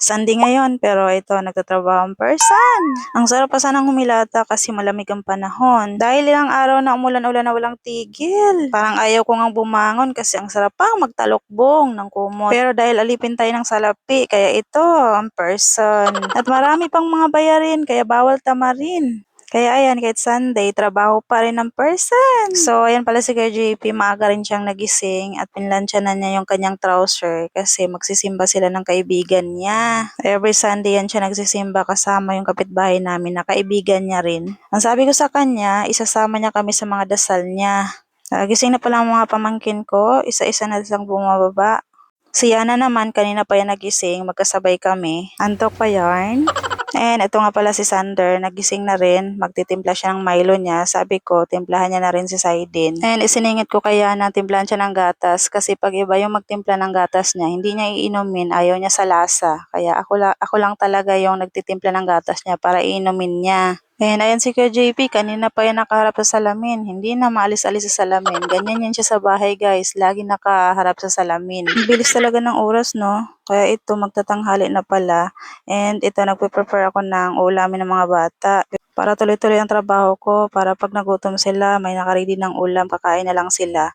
Sunday ngayon, pero ito, nagtatrabaho ang person. Ang sarap pa sanang humilata kasi malamig ang panahon. Dahil ilang araw na umulan-ulan na walang tigil. Parang ayaw ko ngang bumangon kasi ang sarap pang magtalokbong ng kumot. Pero dahil alipin tayo ng salapi, kaya ito, ang person. At marami pang mga bayarin, kaya bawal tamarin. Kaya ayan, kahit Sunday, trabaho pa rin ng person. So, ayan pala si Kuya JP, maaga rin siyang nagising at pinlansya na niya yung kanyang trouser kasi magsisimba sila ng kaibigan niya. Every Sunday yan siya nagsisimba kasama yung kapitbahay namin na kaibigan niya rin. Ang sabi ko sa kanya, isasama niya kami sa mga dasal niya. Gising na pala ang mga pamangkin ko, isa-isa na silang bumababa. Si Yana naman, kanina pa yan nagising, magkasabay kami. Antok pa yarn. And ito nga pala si Sander, nagising na rin, magtitimpla siya ng Milo niya. Sabi ko, timplahan niya na rin si Saidin. And isiningit ko kaya na timplahan siya ng gatas kasi pag iba yung magtimpla ng gatas niya, hindi niya iinumin, ayaw niya sa lasa. Kaya ako lang talaga yung nagtitimpla ng gatas niya para iinumin niya. And ayan si Kuya JP, kanina pa yan nakaharap sa salamin. Hindi na maalis-alis sa salamin. Ganyan yan siya sa bahay guys. Lagi nakaharap sa salamin. Bilis talaga ng oras no. Kaya ito magtatanghali na pala. And ito nagpe-prepare ako ng ulamin ng mga bata. Para tuloy-tuloy ang trabaho ko. Para pag nagutom sila, may nakaready ng ulam, kakain na lang sila.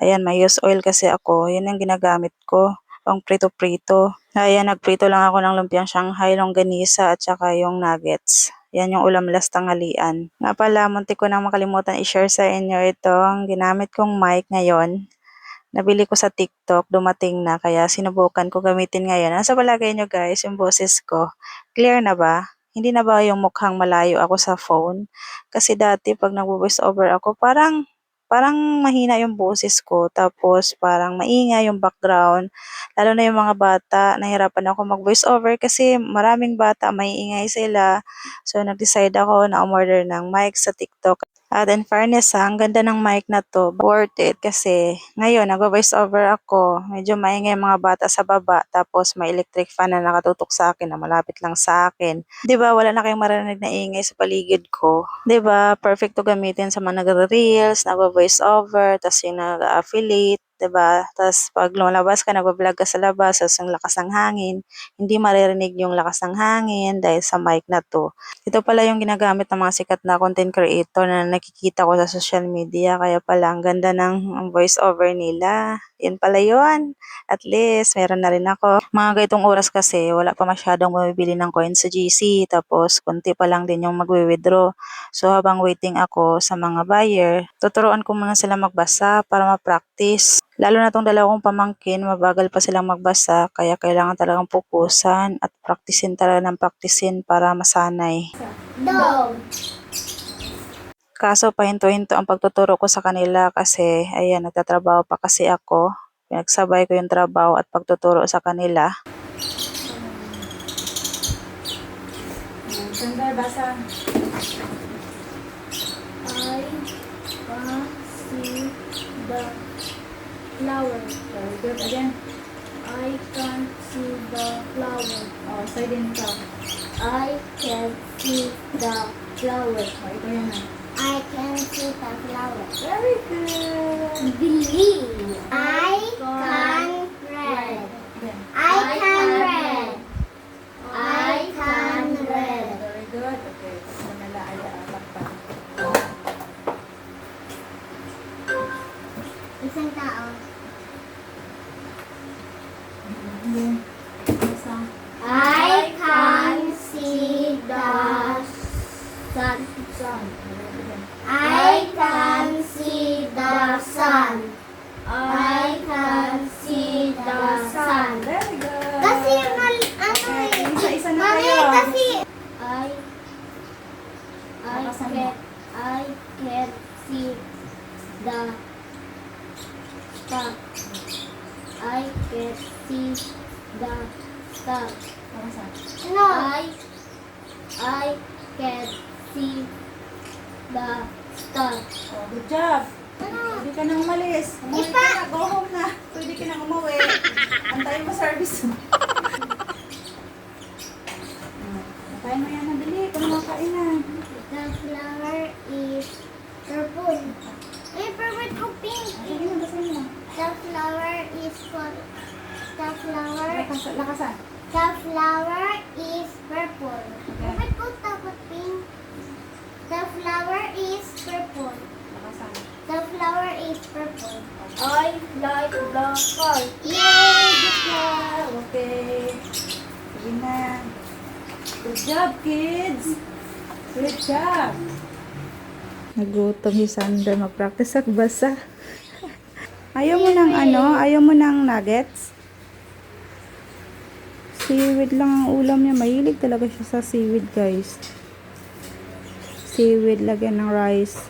Ayan, may use oil kasi ako. Yan ang ginagamit ko. Pang prito-prito. Ayan, nagprito lang ako ng lumpiang Shanghai, longganisa at saka yung nuggets. Yan yung ulam last tanghalian. Nga pala, muntik ko nang makalimutan i-share sa inyo itong ginamit kong mic ngayon. Nabili ko sa TikTok, dumating na, kaya sinubukan ko gamitin ngayon. Nasa palagay nyo guys, yung boses ko, clear na ba? Hindi na ba yung mukhang malayo ako sa phone? Kasi dati pag nag-voice over ako, parang mahina yung boses ko, tapos parang maingay yung background. Lalo na yung mga bata, nahirapan ako mag-voice over kasi maraming bata, maiingay sila. So, nag-decide ako na umorder ng mic sa TikTok. At in fairness ang ganda ng mic na to, worth it kasi ngayon nag-voice over ako, medyo maingay yung mga bata sa baba, tapos may electric fan na nakatutok sa akin na malapit lang sa akin. 'Di ba wala na kayong marinig na ingay sa paligid ko. 'Di ba perfect to gamitin sa mga nagre-reels, nag-voice over, tas yung nag-affiliate, 'di ba? Tas pag lumabas ka, nagba-vlog ka sa labas, tas ang lakas ng hangin, hindi maririnig yung lakas ng hangin dahil sa mic na to. Ito pala yung ginagamit ng mga sikat na content creator na nakikita ko sa social media. Kaya pala ang ganda ng voice over nila. Yun pala yun. At least, meron na rin ako. Mga gaitong oras kasi, wala pa masyadong bumibili ng coins sa GC. Tapos, konti pa lang din yung magwi-withdraw. So, habang waiting ako sa mga buyer, tuturuan ko muna sila magbasa para ma-practice. Lalo na tong dalawang pamangkin, mabagal pa silang magbasa. Kaya kailangan talagang pupusan at praktisin talaga ng praktisin para masanay. Dog. Kaso pahinto-hinto ang pagtuturo ko sa kanila kasi ayan, nagtatrabaho pa kasi ako. Pinagsabay ko yung trabaho at pagtuturo sa kanila. Sandal, basa. I can see the flower. Very good. Again. I can see the flower. Oh, side in ka. I can see the flower. Oh, ito yan na. I can see the flower. Very good. Believe. I can read. Again. I can read. I can read. Very good. Okay. Tapos na nila ay takpan. Isang tao. Again. Basa. I can see the sun. Sun. Again. I can see the sun. I can see the sun. Very good. Kasi ano Okay, eh. isa-isa na Mami, kayo. kasi Nakasan mo. I can see the star. I can see the star. Basa. No. I can see the star. Oh, good job. Ano? Pwede ka nang umalis. Umuwi ka na. Go home na. Pwede ka nang umuwi. Antayin mo service mo. Kain mo yan na dali. Kung makain na. The flower is purple. Eh, purple ko pink. Sige na, basahin mo. The flower is for the flower. Lakasan. The flower flower is purple. Bakit ko tapos pink? The flower is purple. Nakasan. The flower is purple. I like the car. Yay! Good job! Okay. Sige na. Good job, kids. Good job. Nagutom si Sandra. Mag-practice basa. Ayaw mo ng ano? Ayaw mo ng nuggets? Seaweed lang ang ulam niya. Mahilig talaga siya sa seaweed, guys. Seaweed, lagyan ng rice.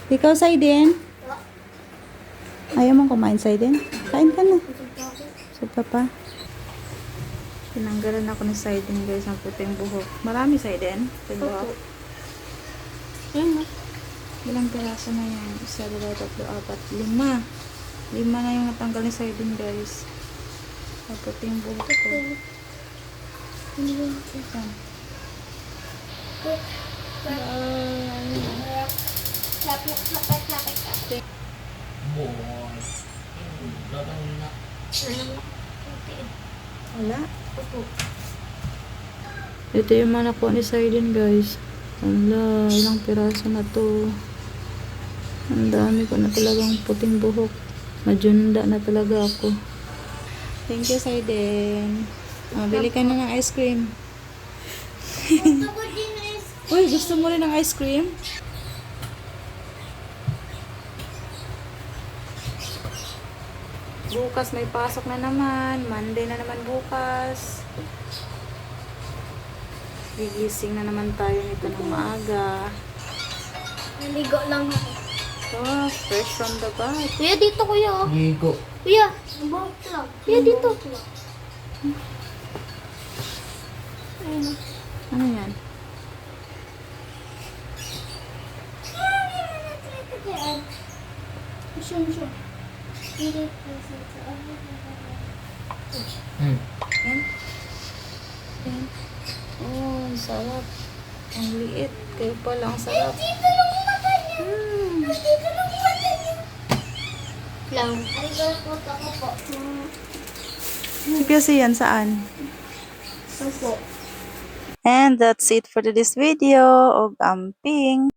Ikaw, Saiden? Ayaw mong kumain, Saiden? Kain ka na. Busog ka pa. Tinanggalan ako ni Saiden, guys, ng puting buhok. Marami, Saiden? Puting buhok. Ilang piraso na yan? 1, 2, 3, 4, 5. 5 na yung natanggal ni Saiden, guys. Ang puting buhok ko. Saan? Lapit. Wala. Ito yung manak ko ni Saiden, guys. Wala, ilang piraso na to. Ang dami ko na talagang puting buhok. Majunda na talaga ako. Thank you, Saiden. Bili ka na ng ice cream. Gusto ko din is Uy, gusto mo rin ng ice cream? Bukas may pasok na naman. Monday na naman bukas. Gigising na naman tayo nito ng maaga. naligo lang ako. Oh, fresh from the bath. Kuya, dito kuya. Oh. Ligo. Kuya, bawat lang. Kuya, dito. Ayun. Ano yan? Siya. Hmm. Yan? Yan. Oh, ang sarap. Ang liit. Kayo pala, ang sarap. Dito lang yung mata niya. Dito lang yung mata niya. Lang. Ay, galapot ako po. Kasi yan saan? Opo. And that's it for today's video of amping.